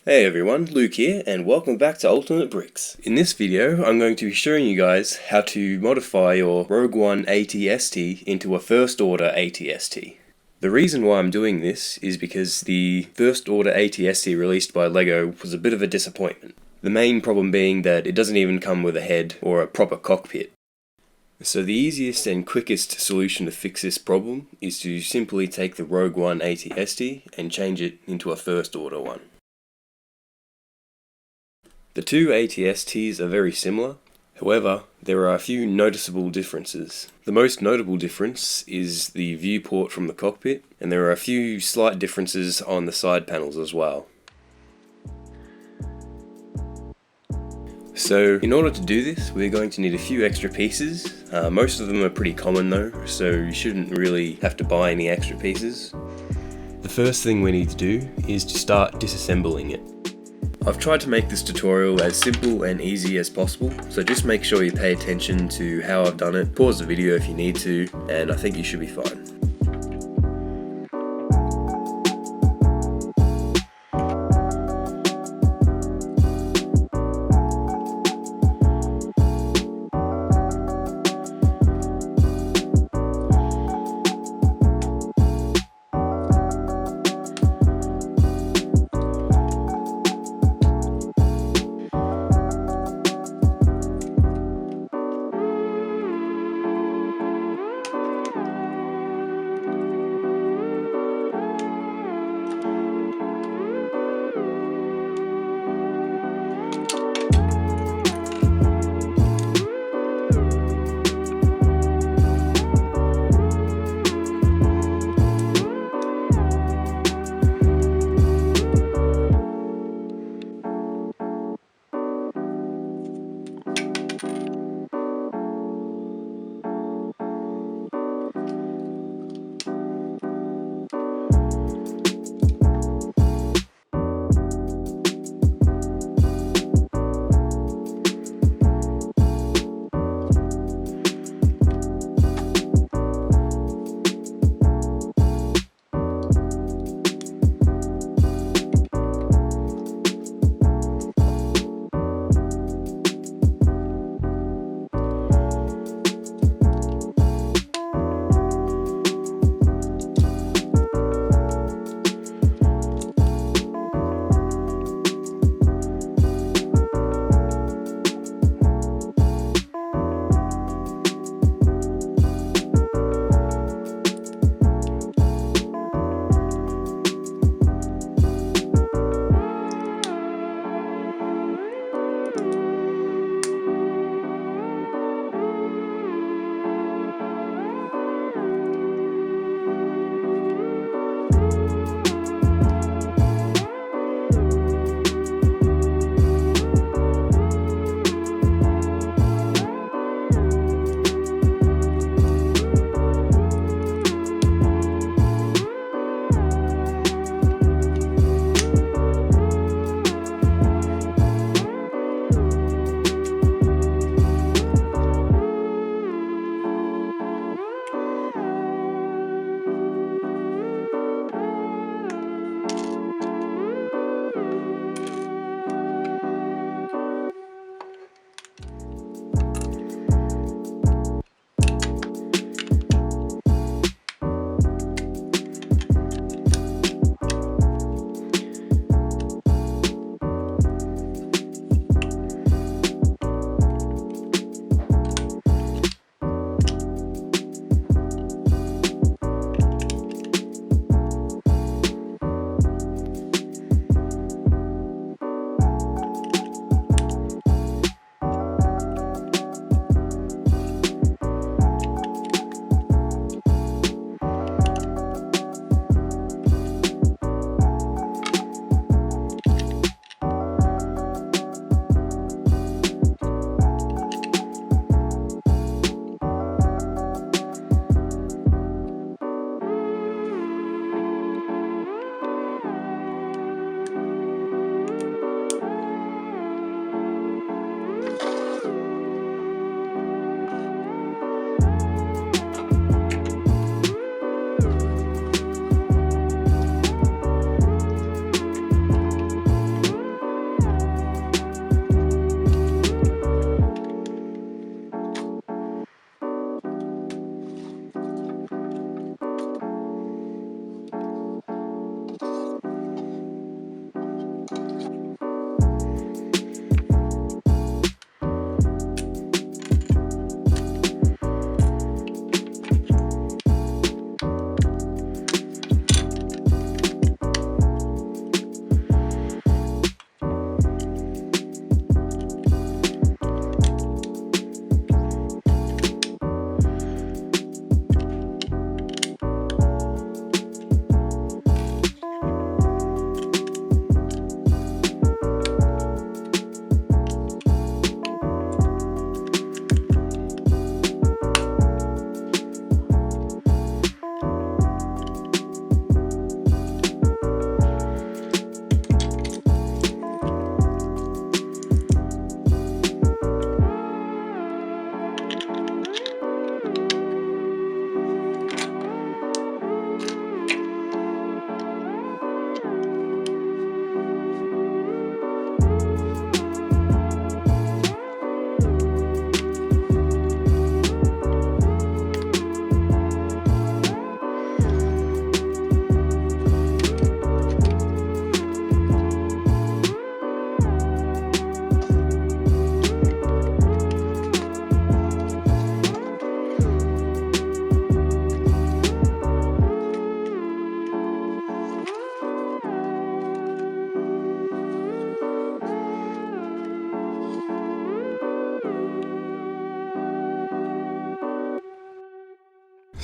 Hey everyone, Luke here, and welcome back to Ultimate Bricks. In this video, I'm going to be showing you guys how to modify your Rogue One AT-ST into a First Order AT-ST. The reason why I'm doing this is because the First Order AT-ST released by LEGO was a bit of a disappointment. The main problem being that it doesn't even come with a head or a proper cockpit. So the easiest and quickest solution to fix this problem is to simply take the Rogue One AT-ST and change it into a First Order one. The two AT-STs are very similar, however, there are a few noticeable differences. The most notable difference is the viewport from the cockpit, and there are a few slight differences on the side panels as well. So in order to do this, we're going to need a few extra pieces. Most of them are pretty common though, so you shouldn't really have to buy any extra pieces. The first thing we need to do is to start disassembling it. I've tried to make this tutorial as simple and easy as possible, so just make sure you pay attention to how I've done it, pause the video if you need to, and I think you should be fine.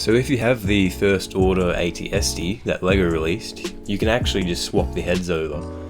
So if you have the first order AT-ST that LEGO released, you can actually just swap the heads over.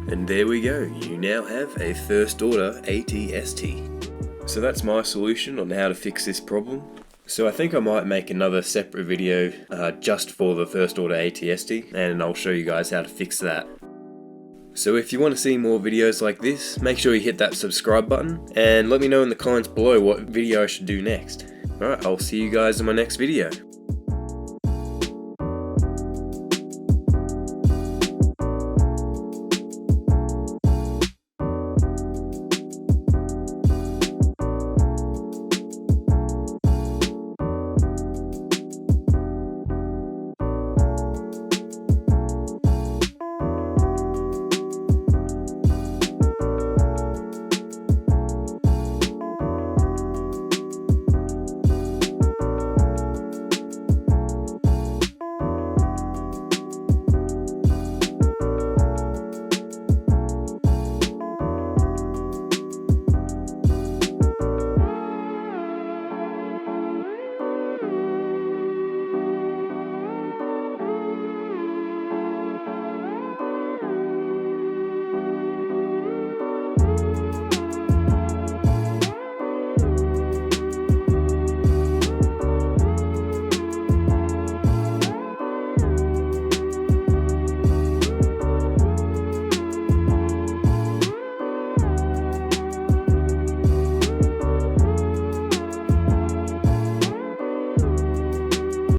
And there we go, you now have a first order AT-ST. So that's my solution on how to fix this problem. So I think I might make another separate video just for the first order AT-ST, and I'll show you guys how to fix that. So if you want to see more videos like this, make sure you hit that subscribe button and let me know in the comments below what video I should do next. Alright, I'll see you guys in my next video.